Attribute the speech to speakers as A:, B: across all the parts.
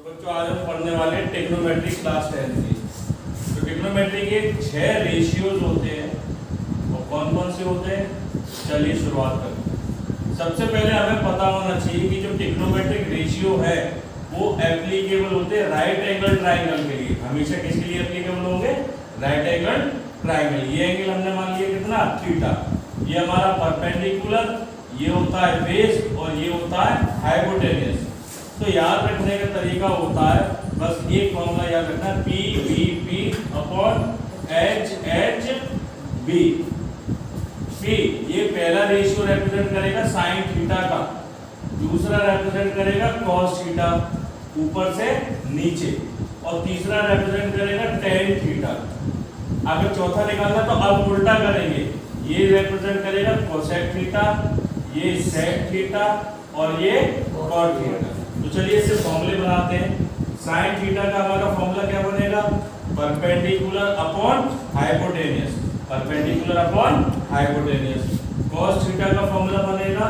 A: बच्चों आज हम पढ़ने वाले हैं ट्रिग्नोमेट्री क्लास 10 की। तो ट्रिग्नोमेट्री के 6 रेशियोज होते हैं और कौन कौन से होते हैं, चलिए शुरुआत करते हैं। सबसे पहले हमें पता होना चाहिए कि जो ट्रिग्नोमेट्रिक रेशियो है वो एप्लीकेबल होते हैं राइट एंगल ट्राइंगल के लिए। हमेशा किसके लिए एप्लीकेबल होंगे, राइट एंगल ट्राइंगल। ये एंगल हमने मान लिया कितना, थीटा। ये हमारा परपेंडिकुलर, ये होता है बेस और ये होता है हाइपोटेन्यूस। तो याद रखने का तरीका होता है, बस एक फॉर्मूला याद रखना, P V P upon H H B. P ये पहला रेशियो रिप्रेजेंट करेगा साइन थीटा का, दूसरा रिप्रेजेंट करेगा कॉस थीटा ऊपर से नीचे, और तीसरा रिप्रेजेंट करेगा टेन थीटा। अगर चौथा निकालना तो अब उल्टा करेंगे, ये रिप्रेजेंट करेगा कोसेक थीटा, ये सेक थीटा और ये कॉट थीटा। तो चलिए इससे फॉर्मूले बनाते हैं। साइन थीटा का हमारा फॉर्मूला क्या बनेगा, perpendicular upon hypotenuse, perpendicular upon hypotenuse. Cos theta का फॉर्मूला बनेगा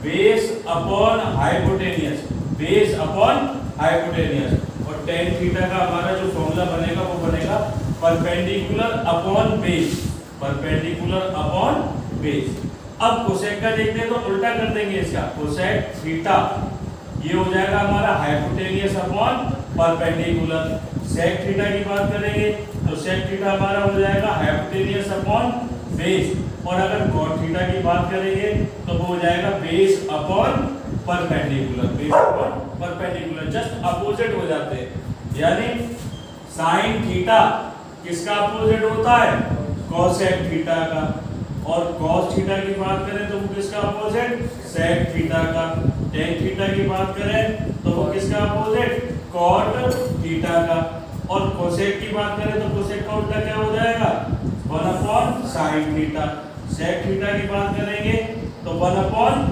A: base upon hypotenuse, base upon hypotenuse. और टेन थीटा का हमारा जो फॉर्मूला बनेगा वो बनेगा perpendicular upon base, perpendicular upon base. अब कोसेक का देखते हैं तो उल्टा कर देंगे इसका, कोसेक थीटा ये हो जाएगा हमारा hypotenuse upon perpendicular. Sec theta की बात करेंगे तो सेक थीटा हमारा हो जाएगा हाइपोटेन्यूस अपॉन बेस, और अगर कॉट थीटा की बात करेंगे तो वो हो जाएगा base upon perpendicular, base upon perpendicular. Just opposite हो जाते हैं, यानी साइन थीटा किसका अपोजिट होता है, कोसेक थीटा का, और कॉस थीटा की बात करें तो वो किसका अपोजिट, सेक थीटा का। टेन थीटा की बात करें तो वो किसका अपोजिट, कॉट थीटा का। और कोसेक की बात करें तो कोसेक का उल्टा क्या हो जाएगा, 1 upon sine theta. Sec theta की बात करेंगे तो 1 अपॉन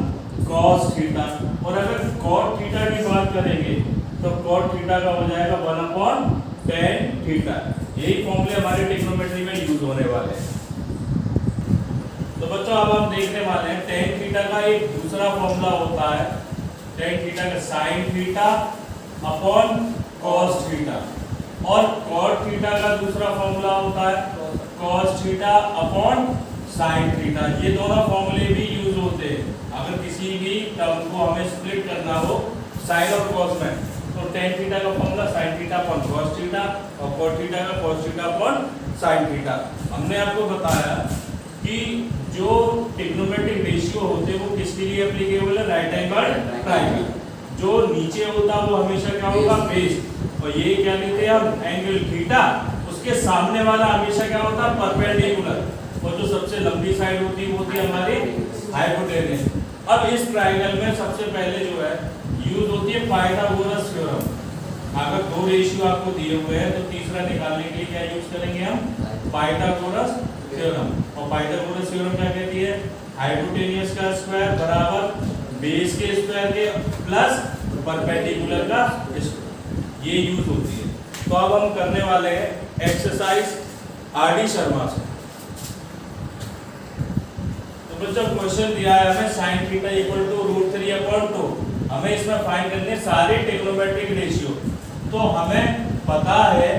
A: कॉस थीटा, और अगर कॉट थीटा की बात करेंगे तो कॉट थीटा का हो जाएगा 1 अपॉन टेन थीटा। यही फॉर्मूले हमारे ट्रिग्नोमेट्री में यूज होने वाले हैं। तो बच्चों अब हम देखने वाले हैं टेन थीटा का एक दूसरा फॉर्मूला होता है, टेन थीटा का sine theta upon cos theta, और कॉट थीटा का दूसरा फॉर्मूला होता है cos theta upon sine theta. ये दोनों फॉर्मूले भी यूज होते हैं अगर किसी भी टर्म को हमें स्प्लिट करना हो साइन और कॉस में। तो टेन थीटा का formula sine theta upon cos theta, और कॉट थीटा का cos theta upon sine theta. हमने आपको बताया कि जो ट्रिग्नोमेट्रिक रेशियो होते हैं वो किसके लिए एप्लीकेबल है, राइट एंगल ट्रायंगल। जो नीचे होता है वो हमेशा क्या होगा, बेस, और ये क्या लेते हैं हम, एंगल थीटा। उसके सामने वाला हमेशा क्या होता है, परपेंडिकुलर, और जो सबसे लंबी साइड होती है वो होती है हमारी हाइपोटेन्यूस। अब इस ट्रायंगल में सबसे पहले जो है यूज होती है पाइथागोरस थ्योरम। अगर दो रेशियो आपको दिए हुए हैं तो तीसरा निकालने के लिए क्या यूज करेंगे हम, पाइथागोरस थ्योरम। और पाइथागोरस थ्योरम क्या कहती है, हाइपोटेन्यूस का स्क्वायर बराबर बेस के स्क्वायर के प्लस परपेंडिकुलर का स्क्वायर, ये यूज होती है। तो अब हम करने वाले हैं एक्सरसाइज आर डी शर्मा से। तो बच्चों क्वेश्चन दिया है हमें साइन थीटा इक्वल टू √3/2। हमें इसमें फाइंड करने सारे ट्रिग्नोमेट्रिक रेशियो। तो हमें पता है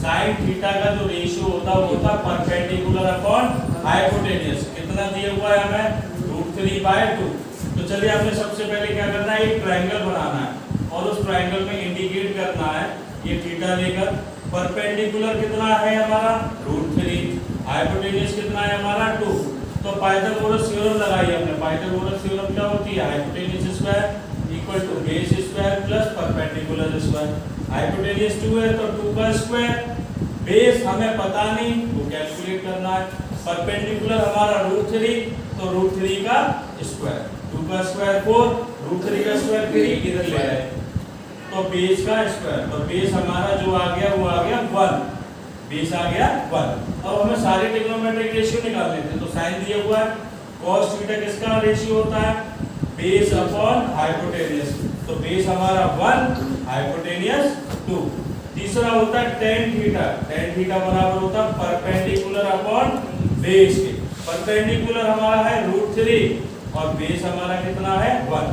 A: साइन थीटा का जो रेशियो होता है वो होता है परपेंडिकुलर अपॉन हाइपोटेन्यूस। कितना दिया हुआ है हमें, √3/2। तो चलिए हमने सबसे पहले क्या करना है, एक ट्रायंगल बनाना है और उस ट्रायंगल में इंडिकेट करना है ये थीटा लेकर। परपेंडिकुलर कितना है हमारा, √3, हाइपोटेन्यूस कितना है हमारा 2। तो पाइथागोरस थ्योरम लगाई हमने। पाइथागोरस थ्योरम क्या होती है, hypotenuse square equal to base square plus perpendicular square. Hypotenuse 2 है तो 2 का स्क्वायर, बेस हमें पता नहीं वो कैलकुलेट करना है। परपेंडिकुलर हमारा √3 तो √3 का स्क्वायर, 2 का स्क्वायर 4, √3 का स्क्वायर 3, इधर ले आए तो बेस का स्क्वायर। तो बेस हमारा जो आ गया वो आ गया 1, बेस आ गया 1। अब हमें सारे ट्रिग्नोमेट्रिक रेशियो निकालने थे। तो साइन दिया हुआ है, कॉस थीटा किसका रेशियो होता है, बेस अपॉन हाइपोटेन्यूस। तो बेस हमारा 1, हाइपोटेन्यूस 2। तीसरा होता है टेन थीटा, टेन थीटा बराबर होता है परपेंडिकुलर अपॉन बेस के। परपेंडिकुलर हमारा है √3 और बेस हमारा कितना है 1।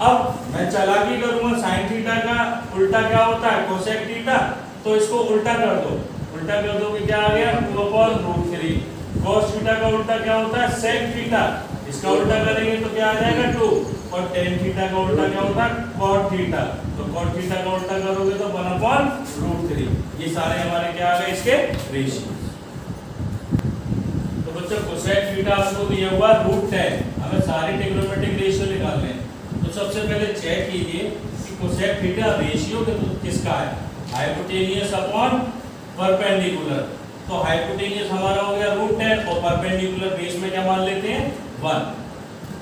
A: अब मैं चालाकी करूंगा, साइन थीटा का उल्टा क्या होता है कोसेक थीटा, तो इसको उल्टा कर दो, उल्टा कर दो कि क्या आ गया 2/√3। cos थीटा का उल्टा क्या होता है sec थीटा, इसका उल्टा करेंगे तो क्या आ जाएगा 2, और tan थीटा का उल्टा क्या होता है cot थीटा, तो cot थीटा का उल्टा करोगे तो 1/√3। ये सारे हमारे क्या आ गए इसके रेशियो। तो बच्चों cosec थीटा आपको दिया हुआ √10, हमें सारे ट्रिग्नोमेट्रिक रेशियो निकालने हैं। तो सबसे पहले चेक कीजिए कि cosec थीटा रेशियो किसका है, हाइपोटेनियस अपॉन परपेंडिकुलर। तो हाइपोटेनियस हमारा हो गया √10 और परपेंडिकुलर बेस में क्या मान लेते हैं 1।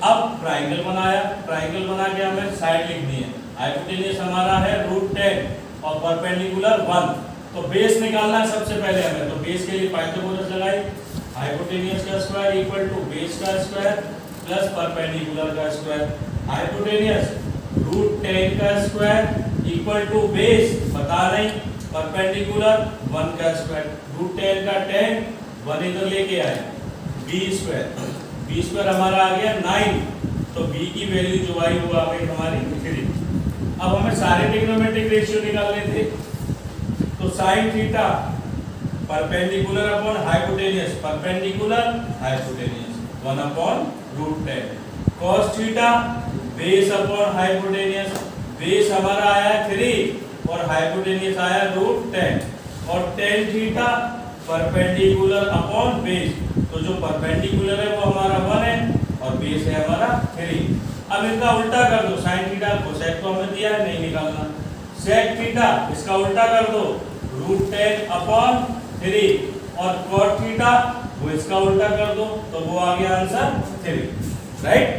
A: अब ट्रायंगल बनाया, ट्रायंगल बना के हमें साइड लिखनी है। हाइपोटेनियस हमारा है √10 और परपेंडिकुलर 1, तो बेस निकालना है सबसे पहले हमें। तो बेस के लिए पाइथागोरस लगाई, हाइपोटेनियस का स्क्वायर इक्वल टू बेस का स्क्वायर प्लस परपेंडिकुलर का स्क्वायर। हाइपोटेनियस √10 का स्क्वायर इक्वल टू बेस पता नहीं, परपेंडिकुलर 1 का स्क्वायर, √10 का 10, 1 इधर लेके आए, b स्क्वायर हमारा आ गया 9, तो b की वैल्यू जो आई वो आ गई हमारी 3। अब हमें सारे ट्रिग्नोमेट्रिक रेशियो निकालने थे, तो sin theta perpendicular upon hypotenuse, perpendicular hypotenuse 1/√10। cos theta base upon hypotenuse, base हमारा आया 3 और हाइपोटेनियस आया √10, और tan theta perpendicular upon base, तो जो परपेंडिकुलर है वो हमारा 1 है और बेस है हमारा 3। अब इनका उल्टा कर दो, sin थीटा कोसेक तो हमें दिया है नहीं निकालना, sec थीटा इसका उल्टा कर दो √10/3, और cot थीटा वो इसका उल्टा कर दो, तो वो आ गया आंसर 3, राइट।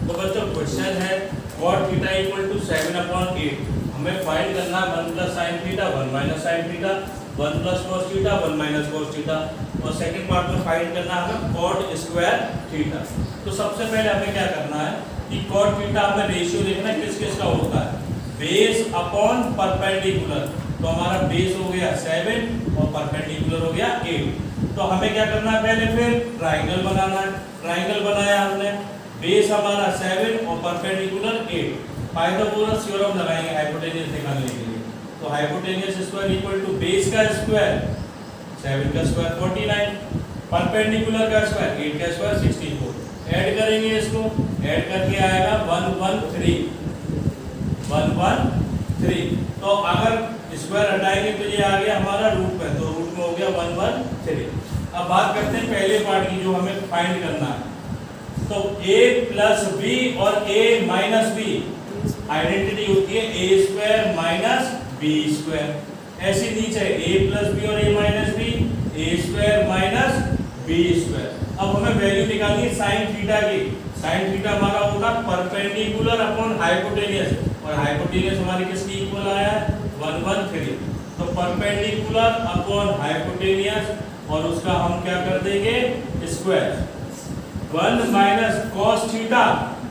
A: तो बच्चों क्वेश्चन है cot थीटा इक्वल टू 7/8, हमें फाइंड करना है 1 + sin theta 1 - sin theta, 1 + cos theta 1 - cos theta, और सेकंड पार्ट में फाइंड करना है हमें cot स्क्वायर थीटा। तो सबसे पहले हमें क्या करना है कि cot थीटा हमें रेशियो देखना है किस किस का होता है, बेस अपॉन परपेंडिकुलर। तो हमारा बेस हो गया 7 और परपेंडिकुलर हो गया 8। तो हमें क्या करना है पहले फिर ट्रायंगल बनाना है, ट्रायंगल बनाया हमने, बेस हमारा 7 और परपेंडिकुलर 8। पाइथागोरस थ्योरम लगाएंगे हाइपोटेनियस निकालने के लिए, तो hypotenuse square equal to base का स्क्वायर 7 का स्क्वायर 49, परपेंडिकुलर का स्क्वायर 8 का स्क्वायर 64। ऐड करेंगे इसको, ऐड करके आएगा 113। तो अगर स्क्वायर हटाएंगे तो ये आ गया हमारा रूट में, तो रूट में हो गया 113। अब बात करते हैं पहले पार्ट की जो हमें फाइंड करना है। तो a + b और a - b आइडेंटिटी होती है a² - b²। ऐसी दी चाहे a + b और a - b, a² - b²। अब हमें वैल्यू निकालनी है sin थीटा की। sin थीटा हमारा होगा परपेंडिकुलर अपॉन हाइपोटेनियस, और हाइपोटेनियस हमारी किसकी इक्वल आया है 113। तो परपेंडिकुलर अपॉन हाइपोटेनियस और उसका हम क्या कर देंगे square, 1 - cos theta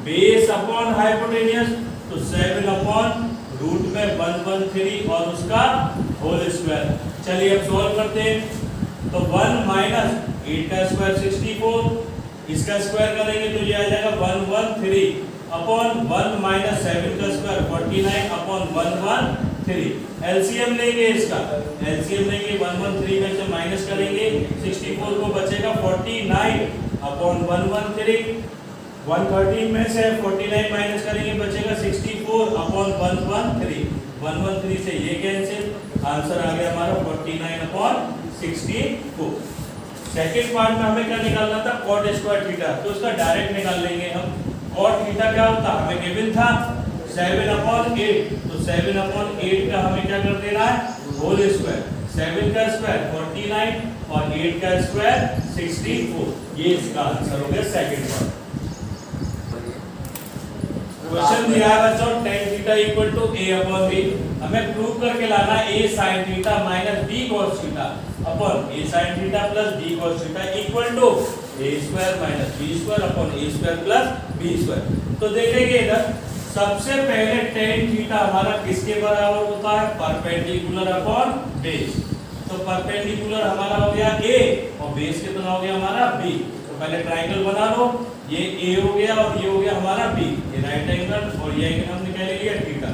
A: base upon hypotenuse, तो 7/रूट में 113 और उसका होल स्क्वायर। चलिए अब सॉल्व करते हैं। तो 1 - 8 का स्क्वायर 64, इसका स्क्वायर करेंगे तो ये आ जाएगा 113 अपॉन 1 - 7 का स्क्वायर 49 अपॉन 113। एलसीएम लेंगे, इसका एलसीएम लेंगे, 113 में से माइनस करेंगे 64 को बचेगा 49 अपॉन 113। 113 में से 49 माइनस करेंगे बचेगा 64 अपॉन 113। 113 से ये कैंसिल, आंसर आ गया हमारा 49 अपॉन 64। सेकंड पार्ट में हमें क्या निकालना था cot स्क्वायर थीटा, तो इसका डायरेक्ट निकाल लेंगे हम। cot थीटा क्या होता हमें गिवन था 7/8, तो 7/8 का हमें क्या कर देना है होल स्क्वायर। 7 का स्क्वायर 49 और 8 का स्क्वायर 64। ये इसका आंसर हो गया सेकंड पार्ट। क्वेश्चन दिया है बच्चों tan theta equal to a/b। हमें प्रूव करके लाना a sin theta minus b cos theta upon a sin theta plus b cos theta equal to a² minus b² upon a² plus b²। तो देखेंगे इधर सबसे पहले tan थीटा हमारा किसके बराबर होता है परपेंडिकुलर अपॉन बेस। तो परपेंडिकुलर हमारा हो गया a और बेस कितना हो गया हमारा b। तो पहले ट्रायंगल बना लो, ये ए हो गया और ये हो गया हमारा बी, ये राइट एंगल और ये एंगल हम निकाल लिया थीटा।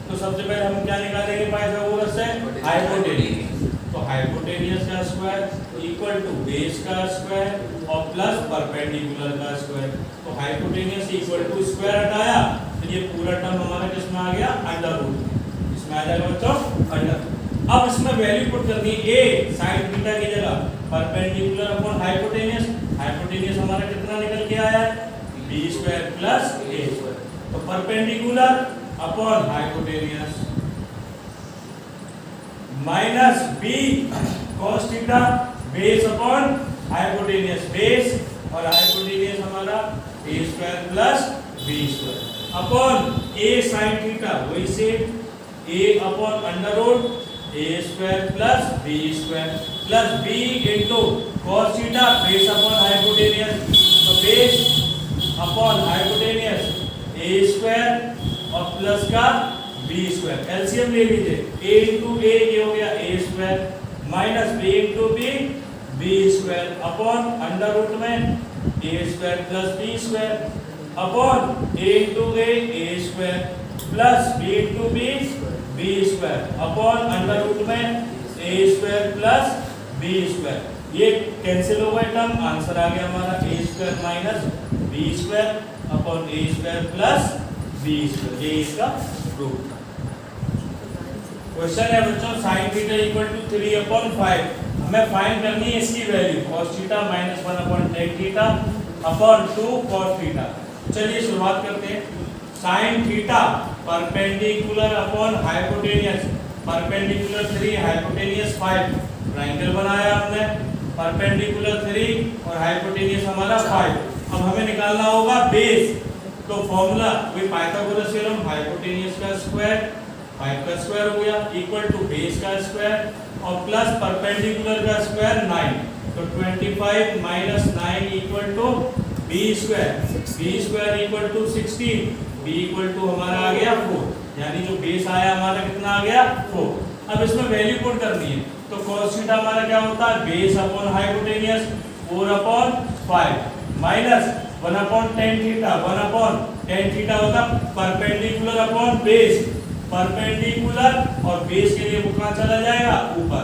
A: तो सबसे पहले हम क्या निकालेंगे पाइथागोरस से? हाइपोटेनियस। तो हाइपोटेनियस का स्क्वायर इक्वल टू बेस का स्क्वायर और प्लस परपेंडिकुलर का स्क्वायर। तो हाइपोटेनियस इक्वल टू स्क्वायर हटाया तो ये पूरा टर्म हमारा किसमें आ गया? Under root. इसमें आ जाएगा बच्चों अंडर। अब इसमें वैल्यू पुट करनी है a sin थीटा की जगह परपेंडिकुलर अपॉन हाइपोटेनियस। हाइपोटेनियस हमारा कितना निकल के आया है? b square plus a square. तो perpendicular upon hypotenuse minus b cos theta base upon hypotenuse, base और हाइपोटेनियस हमारा a square plus b square upon a sin theta, वही से a upon under root a square plus b square plus b into cos theta base upon hypotenuse. तो base upon hypotenuse a square और plus का b square. LCM ले लीजिए, a into a ये हो गया a square minus b into b square upon under root में a square plus b square upon a into a square plus b into b square upon under root में a square plus b square. ये cancel हो गए term, answer आ गया हमारा a square minus b square upon a square plus b square. ये इसका proof था। क्वेश्चन है बच्चों sin theta equal to 3 upon 5। हमें फाइंड करनी है इसकी value cos theta minus 1 upon tan theta upon 2 cos theta. चलिए शुरुआत करते हैं। sin theta perpendicular upon hypotenuse, perpendicular 3 hypotenuse 5, triangle बनाया हमने, परपेंडिकुलर 3 और हाइपोटेनियस हमारा 5। अब हमें निकालना होगा बेस। तो फॉर्मूला वही पाइथागोरस थ्योरम, हाइपोटेनियस का स्क्वायर 5 का स्क्वायर हो गया इक्वल टू बेस का स्क्वायर और प्लस परपेंडिकुलर का स्क्वायर 9। तो 25 minus 9 equal to b square equal to 16, b equal to हमारा आ गया 4, यानी जो बेस आया हमारा कितना आ गया 4। अब इसमें वैल्यू पुट करनी है। तो cos थीटा हमारा क्या होता है? Base upon hypotenuse 4 upon 5 minus 1 upon tan theta, 1 upon tan theta होता परपेंडिकुलर अपॉन बेस, परपेंडिकुलर और बेस के लिए वो कहां चला जाएगा? ऊपर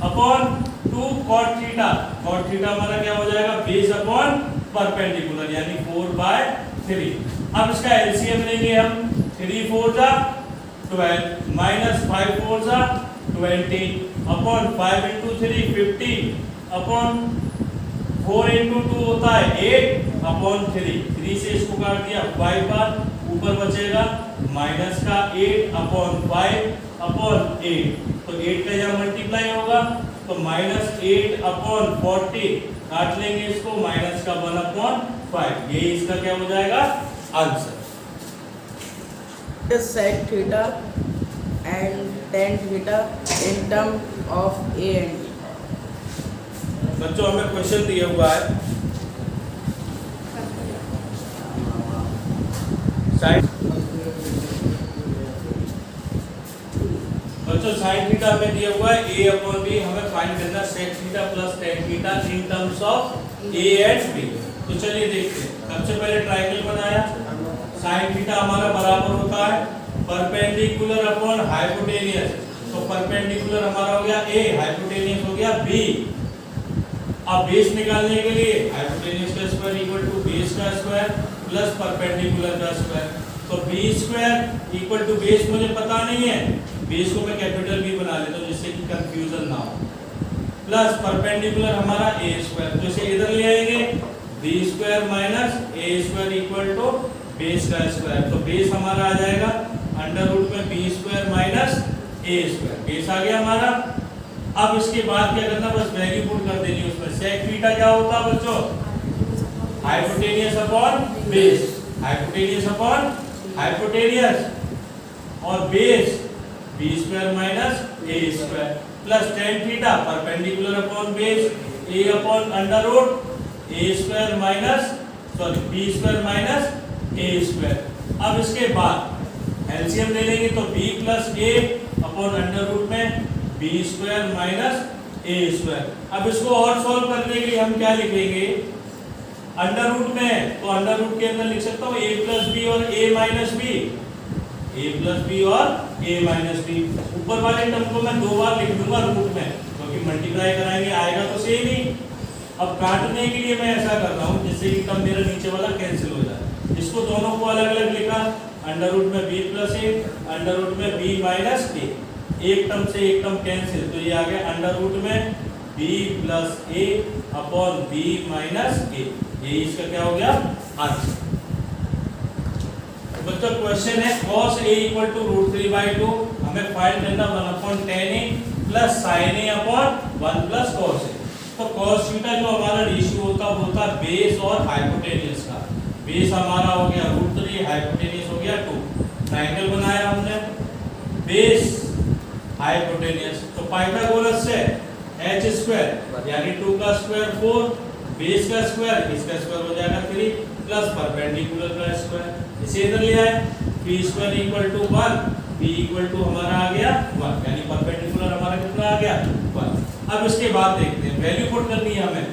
A: upon 2 cot theta. cot theta हमारा क्या हो जाएगा? बेस अपॉन परपेंडिकुलर यानी 4/3। अब इसका एलसीएम लेंगे हम, 3 4 जा 12 माइनस 5 4 जा 20 अपॉन 5 इंटू 3 50 अपॉन 4 इंटू 2 होता है 8 अपॉन 3 से इसको काट दिया 5 बार, ऊपर बचेगा माइनस का 8 अपॉन 5 अपॉन 8। तो 8 का जब मल्टीप्लाई होगा तो माइनस 8 अपॉन 40, काट लेंगे इसको, माइनस का 1 अपॉन 5। ये इसका क्या हो जाएगा? Answer.
B: Sec theta and tan theta in term of a and b।
A: बच्चों हमें क्वेश्चन दिया हुआ है बच्चों sin थीटा हमें दिया हुआ है a अपॉन b, हमें फाइंड करना sec theta plus tan theta in terms of a and b। तो चलिए देखते हैं। सबसे पहले ट्रायंगल बनाया, sin थीटा हमारा बराबर होता है परपेंडिकुलर अपॉन हाइपोटेनियस। तो परपेंडिकुलर हमारा हो गया a, हाइपोटेनियस हो गया b। अब बेस निकालने के लिए हाइपोटेनियस का स्क्वायर इक्वल टू बेस का स्क्वायर प्लस परपेंडिकुलर का स्क्वायर। तो b square equal to base मुझे पता नहीं है, बेस को मैं कैपिटल B बना लेता हूं जिससे कि कंफ्यूजन ना हो, प्लस परपेंडिकुलर हमारा a स्क्वायर, तो इसे इधर ले आएंगे b square minus a square equal to base का स्क्वायर। तो बेस हमारा आ जाएगा अंडर रूट में b square minus a square, base आ गया हमारा। अब इसके बाद क्या करना? बस वैल्यू पुट कर देनी उसमें। sec थीटा क्या होता है बच्चों? Hypotenuse upon base, hypotenuse upon hypotenuse और base b square minus a square plus tan theta perpendicular upon base a upon under root a square minus b square minus a square. अब इसके बाद LCM ले लेंगे तो b plus a upon under root में b square minus a square. अब इसको और सॉल्व करने के लिए हम क्या लिखेंगे? अंडर रूट में है तो अंडर रूट के अंदर लिख सकता हूँ a प्लस बी और a minus B, a plus B और a माइनस बी। ऊपर वाले टर्म को मैं 2 बार लिख दूंगा रूट में, क्योंकि मल्टीप्लाई कराएंगे आएगा तो सेम ही। अब काटने के लिए मैं ऐसा कर रहा हूँ जिससे कि टर्म मेरा नीचे वाला कैंसिल हो जाए। इसको दोनों को अलग अलग लिखा, अंडर रूट में b plus a, under root में b माइनस a, एक टर्म से एक टर्म कैंसिल, तो ये आ गया अंडर रूट में b plus a upon b minus a। ये इसका क्या हो गया आंसर। बच्चों क्वेश्चन है cos a इक्वल टू √3/2, हमें फाइंड करना 1/10a plus sin a upon 1 plus cos a। तो cos थीटा जो हमारा रेशियो होता है वो होता है बेस और हाइपोटेनियस का। बेस हमारा हो गया √3, हाइपोटेनियस हो गया 2। ट्रायंगल बनाया हमने बेस हाइपोटेनियस, तो पाइथागोरस से h स्क्वायर यानी 2 का स्क्वायर 4, बेस का स्क्वायर इसका स्क्वायर हो जाएगा 3 प्लस परपेंडिकुलर का स्क्वायर, इसे इधर ले आए p square equal to 1, p equal to हमारा आ गया 1, यानी परपेंडिकुलर हमारा कितना आ गया 1। अब इसके बाद देखते हैं वैल्यू पुट करनी है हमें,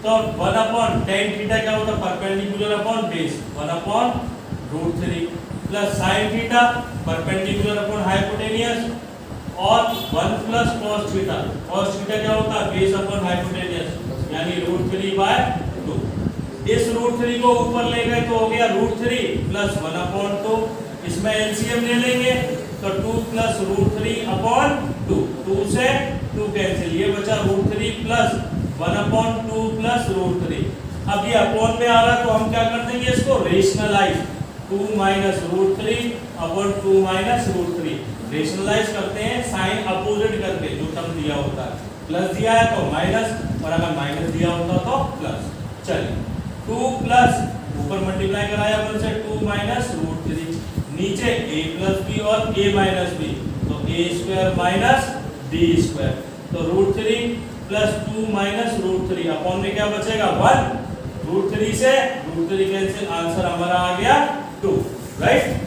A: तो 1/tan थीटा क्या होता है perpendicular upon base 1/√3 plus sin theta perpendicular upon hypotenuse और 1 plus cos theta, cos theta क्या होता है बेस अपॉन हाइपोटेनियस यानी √3/2। इस √3 को ऊपर ले गए तो हो गया √3 प्लस 1/2, इसमें एलसीएम ले लेंगे तो 2 प्लस √3/2, 2 से 2 कैंसिल, ये बचा √3 प्लस 1/2 प्लस √3। अब ये अपॉन में आ रहा तो हम क्या कर देंगे इसको rationalise, 2 minus √3 upon 2 minus √3 rationalise करते हैं साइन अपोजिट करके, जो टर्म दिया होता है प्लस दिया है तो माइनस और अगर माइनस दिया होता तो प्लस। चलिए 2 प्लस ऊपर मल्टीप्लाई कराया अपन से 2 माइनस √3, नीचे a प्लस बी और a माइनस बी तो a square minus d square, तो √3 प्लस 2 माइनस √3 अपॉन में क्या बचेगा 1, √3 से √3 कैंसिल, आंसर हमारा आ गया 2, राइट।